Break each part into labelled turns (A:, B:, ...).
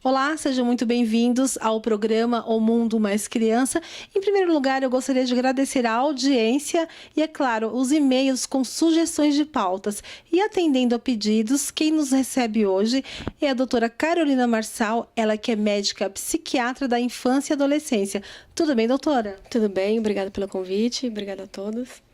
A: Olá, sejam muito bem-vindos ao programa O Mundo Mais Criança. Em primeiro lugar, eu gostaria de agradecer a audiência e, é claro, os e-mails com sugestões de pautas. E atendendo a pedidos, quem nos recebe hoje é a doutora Carolina Marçal, ela que é médica psiquiatra da infância e adolescência. Tudo bem, doutora?
B: Tudo bem, obrigada pelo convite, obrigada a todos.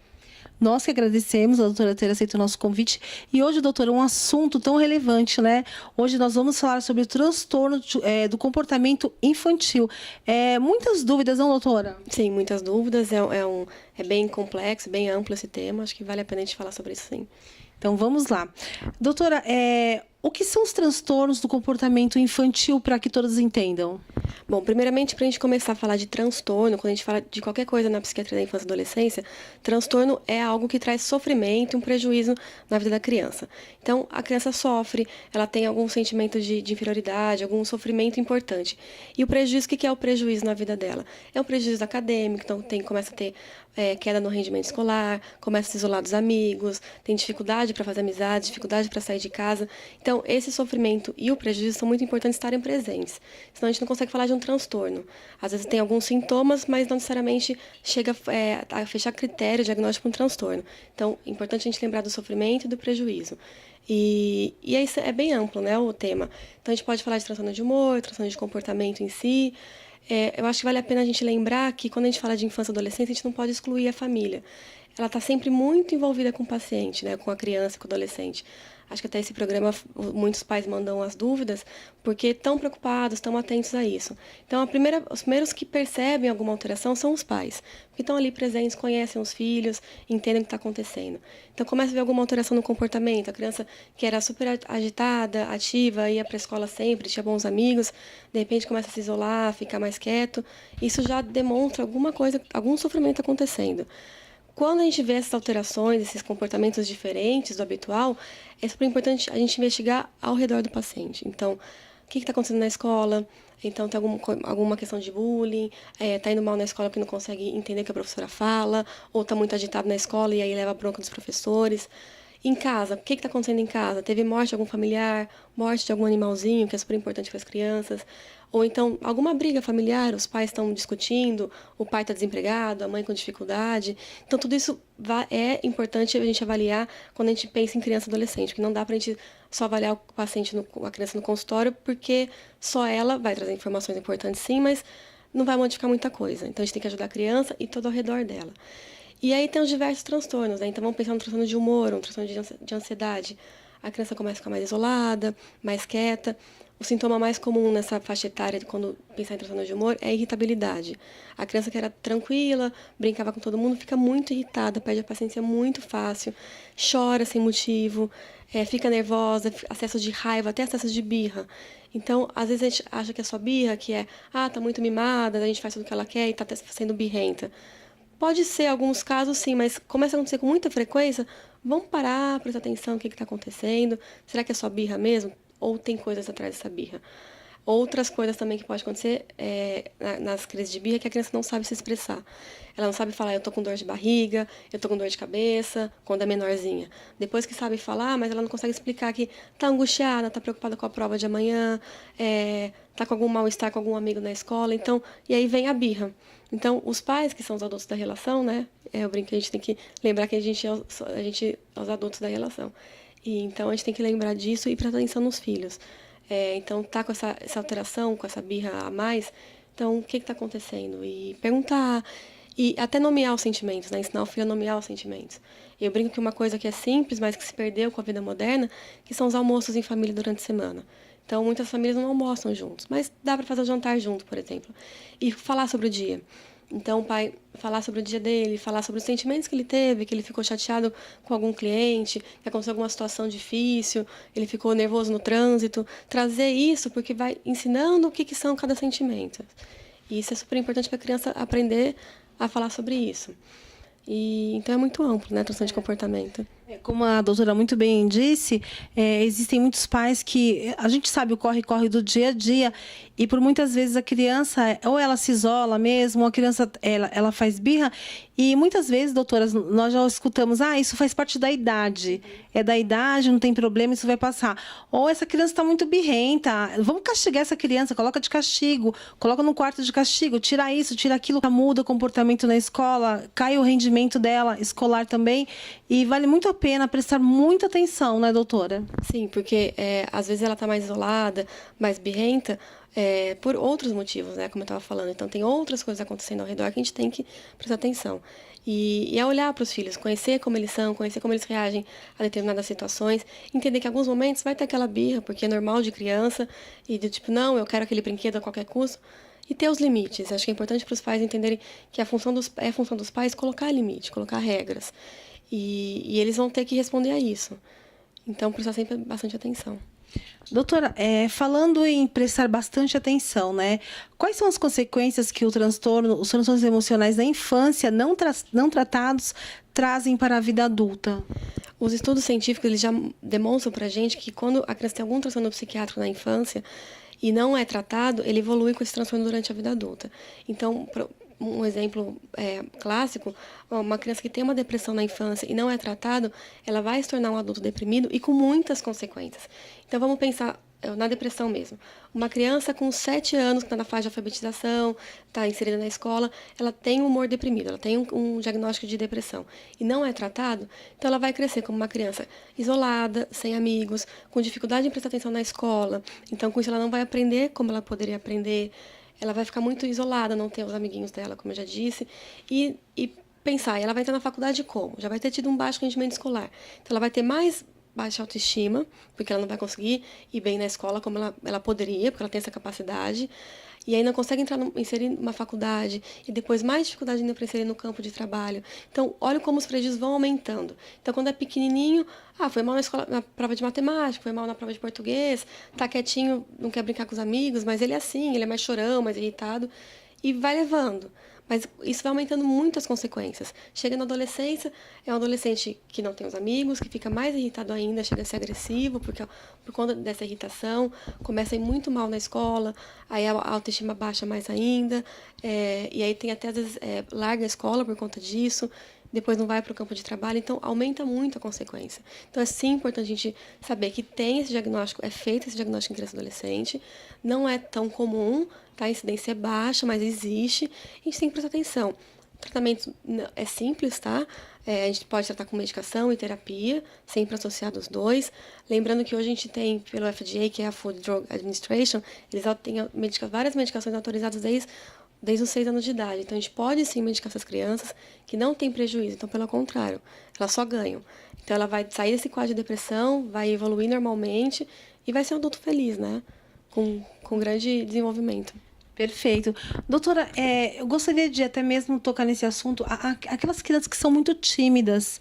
A: Nós que agradecemos a doutora ter aceito o nosso convite. E hoje, doutora, um assunto tão relevante, né? Hoje nós vamos falar sobre o transtorno do comportamento infantil. Muitas dúvidas, não, doutora?
B: Sim, muitas dúvidas, é bem complexo, bem amplo esse tema, acho que vale a pena a gente falar sobre isso, sim.
A: Então, vamos lá. Doutora, o que são os transtornos do comportamento infantil, para que todos entendam?
B: Bom, primeiramente, para a gente começar a falar de transtorno, quando a gente fala de qualquer coisa na psiquiatria da infância e adolescência, transtorno é algo que traz sofrimento e um prejuízo na vida da criança. Então, a criança sofre, ela tem algum sentimento de inferioridade, algum sofrimento importante. E o prejuízo, o que é o prejuízo na vida dela? É um prejuízo acadêmico, então começa a ter queda no rendimento escolar, começa a se isolar dos amigos, tem dificuldade para fazer amizade, dificuldade para sair de casa. Então, esse sofrimento e o prejuízo são muito importantes estarem presentes. Senão a gente não consegue falar de um transtorno. Às vezes tem alguns sintomas, mas não necessariamente chega a fechar critério diagnóstico para um transtorno. Então, é importante a gente lembrar do sofrimento e do prejuízo. E isso é bem amplo, né, o tema. Então, a gente pode falar de transtorno de humor, transtorno de comportamento em si. Eu acho que vale a pena a gente lembrar que quando a gente fala de infância e adolescência, a gente não pode excluir a família. Ela está sempre muito envolvida com o paciente, né, com a criança, com o adolescente. Acho que até esse programa muitos pais mandam as dúvidas porque estão preocupados, estão atentos a isso. Então, os primeiros que percebem alguma alteração são os pais, que estão ali presentes, conhecem os filhos, entendem o que está acontecendo. Então, começa a ver alguma alteração no comportamento. A criança que era super agitada, ativa, ia para a escola sempre, tinha bons amigos, de repente começa a se isolar, ficar mais quieto. Isso já demonstra alguma coisa, algum sofrimento acontecendo. Quando a gente vê essas alterações, esses comportamentos diferentes do habitual, é super importante a gente investigar ao redor do paciente. Então, o que está acontecendo na escola? Então, tem alguma questão de bullying? Está indo mal na escola porque não consegue entender o que a professora fala? Ou está muito agitado na escola e aí leva a bronca dos professores? Em casa, o que está acontecendo em casa? Teve morte de algum familiar? Morte de algum animalzinho, que é super importante para as crianças? Ou então, alguma briga familiar, os pais estão discutindo, o pai está desempregado, a mãe com dificuldade. Então, tudo isso é importante a gente avaliar quando a gente pensa em criança e adolescente, porque não dá para a gente só avaliar o paciente, a criança no consultório, porque só ela vai trazer informações importantes sim, mas não vai modificar muita coisa. Então, a gente tem que ajudar a criança e todo ao redor dela. E aí tem os diversos transtornos, né? Então vamos pensar no transtorno de humor, um transtorno de ansiedade. A criança começa a ficar mais isolada, mais quieta. O sintoma mais comum nessa faixa etária, quando pensar em transtorno de humor, é a irritabilidade. A criança que era tranquila, brincava com todo mundo, fica muito irritada, perde a paciência muito fácil, chora sem motivo, fica nervosa, acessos de raiva, até acessos de birra. Então, às vezes a gente acha que é só birra, que tá muito mimada, a gente faz tudo o que ela quer e tá sendo birrenta. Pode ser alguns casos, sim, mas começa a acontecer com muita frequência, vamos parar, prestar atenção no que está acontecendo. Será que é só birra mesmo? Ou tem coisas atrás dessa birra? Outras coisas também que pode acontecer nas crises de birra é que a criança não sabe se expressar. Ela não sabe falar, eu tô com dor de barriga, eu tô com dor de cabeça, quando é menorzinha. Depois que sabe falar, mas ela não consegue explicar que tá angustiada, tá preocupada com a prova de amanhã, tá com algum mal-estar com algum amigo na escola. Então, e aí vem a birra. Então, os pais, que são os adultos da relação, né? Eu brinco que a gente tem que lembrar que a gente é os adultos da relação. E então, a gente tem que lembrar disso e prestar atenção nos filhos. Então, tá com essa alteração, com essa birra a mais, então, o que está acontecendo? E perguntar, e até nomear os sentimentos, né? Ensinar o filho a nomear os sentimentos. Eu brinco que uma coisa que é simples, mas que se perdeu com a vida moderna, que são os almoços em família durante a semana. Então, muitas famílias não almoçam juntos, mas dá para fazer o jantar junto, por exemplo. E falar sobre o dia. Então, o pai falar sobre o dia dele, falar sobre os sentimentos que ele teve, que ele ficou chateado com algum cliente, que aconteceu alguma situação difícil, ele ficou nervoso no trânsito. Trazer isso porque vai ensinando o que são cada sentimento. E isso é super importante para a criança aprender a falar sobre isso. E então é muito amplo, né, a transtorno de comportamento.
A: Como a doutora muito bem disse, existem muitos pais que a gente sabe o corre-corre do dia a dia e por muitas vezes a criança, ou ela se isola mesmo, ou a criança ela faz birra e muitas vezes, doutoras, nós já escutamos, isso faz parte da idade, é da idade, não tem problema, isso vai passar. Ou essa criança está muito birrenta, vamos castigar essa criança, coloca de castigo, coloca no quarto de castigo, tira isso, tira aquilo, muda o comportamento na escola, cai o rendimento dela, escolar também, e vale muito a pena prestar muita atenção, né, doutora?
B: Sim, porque às vezes ela está mais isolada, mais birrenta, por outros motivos, né? Como eu estava falando. Então, tem outras coisas acontecendo ao redor que a gente tem que prestar atenção. E é olhar para os filhos, conhecer como eles são, conhecer como eles reagem a determinadas situações, entender que em alguns momentos vai ter aquela birra, porque é normal de criança, e do tipo, não, eu quero aquele brinquedo a qualquer custo, e ter os limites. Acho que é importante para os pais entenderem que é a função dos pais colocar limite, colocar regras. E eles vão ter que responder a isso. Então, prestar sempre bastante atenção.
A: Doutora, falando em prestar bastante atenção, né? Quais são as consequências que os transtornos emocionais da infância não tratados trazem para a vida adulta?
B: Os estudos científicos eles já demonstram para a gente que quando a criança tem algum transtorno psiquiátrico na infância e não é tratado, ele evolui com esse transtorno durante a vida adulta. Então, um exemplo clássico, uma criança que tem uma depressão na infância e não é tratado, ela vai se tornar um adulto deprimido e com muitas consequências. Então, vamos pensar na depressão mesmo. Uma criança com 7 anos, que está na fase de alfabetização, está inserida na escola, ela tem um humor deprimido, ela tem um diagnóstico de depressão e não é tratado, então ela vai crescer como uma criança isolada, sem amigos, com dificuldade em prestar atenção na escola. Então, com isso, ela não vai aprender como ela poderia aprender, ela vai ficar muito isolada, não ter os amiguinhos dela, como eu já disse, e pensar, ela vai entrar na faculdade como? Já vai ter tido um baixo rendimento escolar. Então, ela vai ter mais baixa autoestima, porque ela não vai conseguir ir bem na escola como ela poderia, porque ela tem essa capacidade, e aí não consegue inserir numa faculdade, e depois mais dificuldade ainda para inserir no campo de trabalho. Então, olha como os prejuízos vão aumentando. Então, quando é pequenininho, foi mal na escola, na prova de matemática, foi mal na prova de português, tá quietinho, não quer brincar com os amigos, mas ele é assim, ele é mais chorão, mais irritado, e vai levando. Mas isso vai aumentando muito as consequências. Chega na adolescência, é um adolescente que não tem os amigos, que fica mais irritado ainda, chega a ser agressivo por conta dessa irritação, começa a ir muito mal na escola, aí a autoestima baixa mais ainda, e aí tem até, às vezes, larga a escola por conta disso, depois não vai para o campo de trabalho, então aumenta muito a consequência. Então é sim importante a gente saber que tem esse diagnóstico, é feito esse diagnóstico em criança e adolescente, não é tão comum, tá? A incidência é baixa, mas existe, e a gente tem que prestar atenção. O tratamento é simples, tá? A gente pode tratar com medicação e terapia, sempre associado os dois. Lembrando que hoje a gente tem, pelo FDA, que é a Food Drug Administration, eles têm várias medicações autorizadas desde os 6 anos de idade. Então, a gente pode sim medicar essas crianças que não têm prejuízo. Então, pelo contrário, elas só ganham. Então, ela vai sair desse quadro de depressão, vai evoluir normalmente e vai ser um adulto feliz, né? Com grande desenvolvimento.
A: Perfeito. Doutora, eu gostaria de até mesmo tocar nesse assunto. Aquelas crianças que são muito tímidas,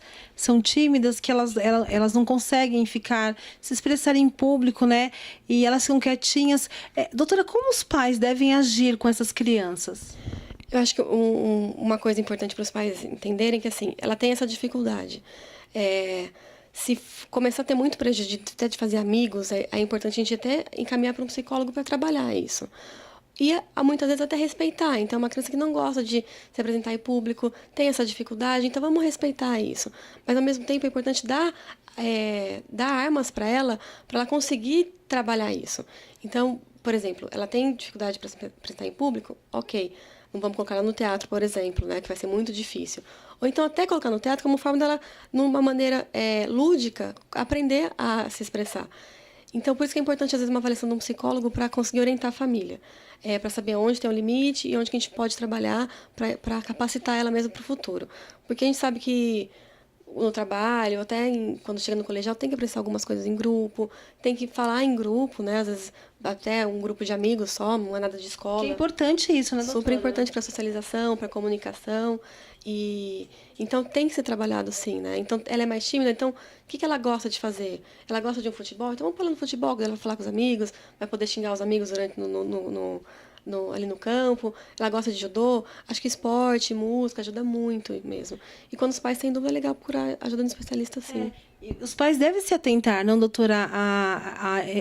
A: que elas não conseguem se expressar em público, né? E elas ficam quietinhas. Doutora, como os pais devem agir com essas crianças?
B: Eu acho que uma coisa importante para os pais entenderem é que, assim, ela tem essa dificuldade. Se começar a ter muito prejuízo até de fazer amigos, é importante a gente até encaminhar para um psicólogo para trabalhar isso. E muitas vezes até respeitar. Então, uma criança que não gosta de se apresentar em público, tem essa dificuldade, então vamos respeitar isso. Mas, ao mesmo tempo, é importante dar armas para ela conseguir trabalhar isso. Então, por exemplo, ela tem dificuldade para se apresentar em público? Ok, não vamos colocar ela no teatro, por exemplo, né, que vai ser muito difícil. Ou então até colocar no teatro como forma dela, numa maneira lúdica, aprender a se expressar. Então, por isso que é importante, às vezes, uma avaliação de um psicólogo para conseguir orientar a família. Para saber onde tem o limite e onde que a gente pode trabalhar para capacitar ela mesmo para o futuro. Porque a gente sabe que no trabalho, até quando chega no colegial, tem que aprender algumas coisas em grupo, tem que falar em grupo, né? Às vezes, até um grupo de amigos só, não é nada de escola.
A: Que é importante isso, né, doutora?
B: Super importante para a socialização, para a comunicação. Então, tem que ser trabalhado sim, né? Então, ela é mais tímida, então, o que ela gosta de fazer? Ela gosta de um futebol? Então, vamos falar no futebol, ela vai falar com os amigos, vai poder xingar os amigos durante ali no campo, ela gosta de judô. Acho que esporte, música ajuda muito mesmo. E quando os pais têm dúvida, é legal procurar ajuda de especialista, sim.
A: E os pais devem se atentar, não, doutora,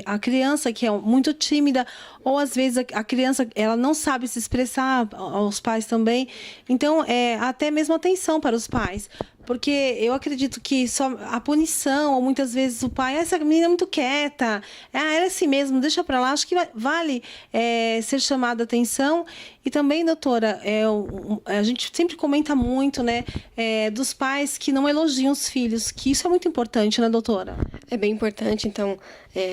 A: a criança que é muito tímida, ou às vezes a criança ela não sabe se expressar, aos pais também. Então, até mesmo atenção para os pais. Porque eu acredito que só a punição, ou muitas vezes o pai, essa menina é muito quieta, ela é assim mesmo, deixa para lá. Acho que vale ser chamada a atenção. E também, doutora, a gente sempre comenta muito, né, dos pais que não elogiam os filhos, que isso é muito importante, né, doutora?
B: É bem importante, então,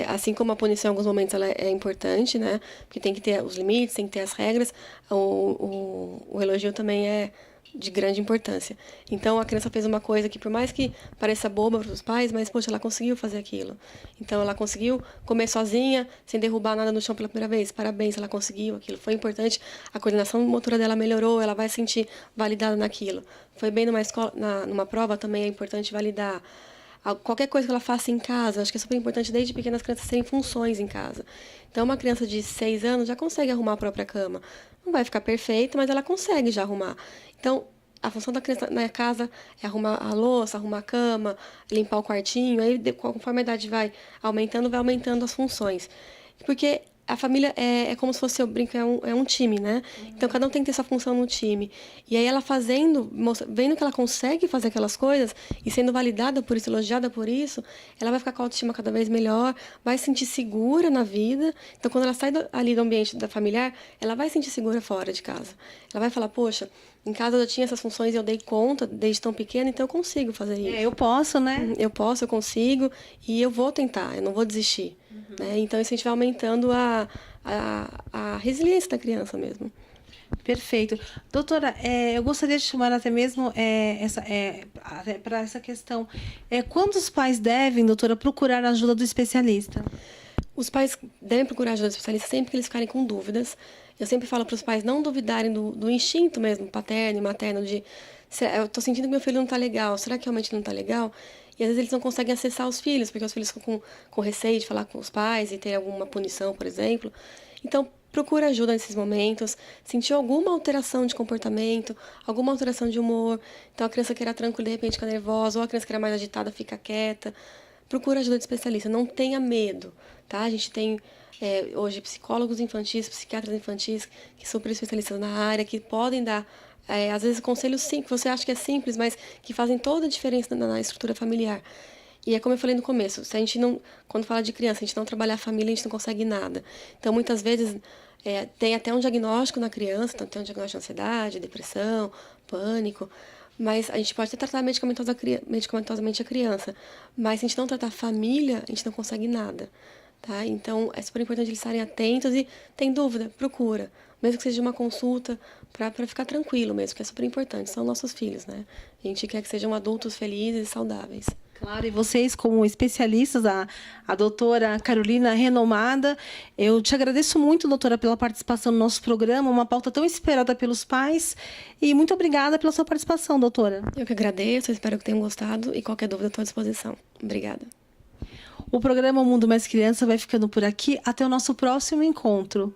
B: assim como a punição em alguns momentos ela é importante, né, porque tem que ter os limites, tem que ter as regras, o elogio também é de grande importância. Então, a criança fez uma coisa que, por mais que pareça boba para os pais, mas, poxa, ela conseguiu fazer aquilo. Então, ela conseguiu comer sozinha, sem derrubar nada no chão pela primeira vez. Parabéns, ela conseguiu, aquilo foi importante. A coordenação motora dela melhorou, ela vai se sentir validada naquilo. Foi bem numa escola, numa prova também é importante validar. Qualquer coisa que ela faça em casa, acho que é super importante desde pequena as crianças terem funções em casa. Então, uma criança de 6 anos já consegue arrumar a própria cama. Não vai ficar perfeita, mas ela consegue já arrumar. Então, a função da criança na casa é arrumar a louça, arrumar a cama, limpar o quartinho. Aí, conforme a idade vai aumentando as funções. Porque a família é como se fosse, eu brinco, é um time, né? Então, cada um tem que ter sua função no time. E aí, ela vendo que ela consegue fazer aquelas coisas e sendo validada por isso, elogiada por isso, ela vai ficar com a autoestima cada vez melhor, vai se sentir segura na vida. Então, quando ela sai ali do ambiente da familiar, ela vai se sentir segura fora de casa. Ela vai falar, poxa, em casa eu tinha essas funções e eu dei conta desde tão pequena, então eu consigo fazer isso.
A: Eu posso, né?
B: Eu posso, eu consigo e eu vou tentar, eu não vou desistir. Né? Então, isso a gente vai aumentando a resiliência da criança mesmo.
A: Perfeito. Doutora, eu gostaria de chamar até mesmo para essa questão. Quando os pais devem, doutora, procurar a ajuda do especialista?
B: Os pais devem procurar ajuda do especialista sempre que eles ficarem com dúvidas. Eu sempre falo para os pais não duvidarem do instinto mesmo, paterno e materno, de eu estou sentindo que meu filho não está legal, será que realmente não está legal? E às vezes eles não conseguem acessar os filhos, porque os filhos ficam com receio de falar com os pais e ter alguma punição, por exemplo. Então, procura ajuda nesses momentos. Sentiu alguma alteração de comportamento, alguma alteração de humor. Então, a criança que era tranquila, de repente fica nervosa, ou a criança que era mais agitada fica quieta. Procura ajuda de especialista, não tenha medo, tá? A gente tem hoje psicólogos infantis, psiquiatras infantis, que são super especialistas na área, que podem dar às vezes conselhos simples, você acha que é simples, mas que fazem toda a diferença na estrutura familiar. E é como eu falei no começo, se a gente não, quando fala de criança, a gente não trabalhar a família, a gente não consegue nada. Então, muitas vezes, tem até um diagnóstico na criança, então tem um diagnóstico de ansiedade, depressão, pânico, mas a gente pode até tratar medicamentosamente a criança, mas se a gente não tratar a família, a gente não consegue nada. Tá? Então, é super importante eles estarem atentos e, tem dúvida, procura. Mesmo que seja uma consulta, para ficar tranquilo mesmo, que é super importante. São nossos filhos, né? A gente quer que sejam adultos felizes e saudáveis.
A: Claro, e vocês como especialistas, a doutora Carolina renomada, eu te agradeço muito, doutora, pela participação no nosso programa, uma pauta tão esperada pelos pais, e muito obrigada pela sua participação, doutora.
B: Eu que agradeço, espero que tenham gostado, e qualquer dúvida estou à disposição. Obrigada.
A: O programa Mundo Mais Criança vai ficando por aqui. Até o nosso próximo encontro.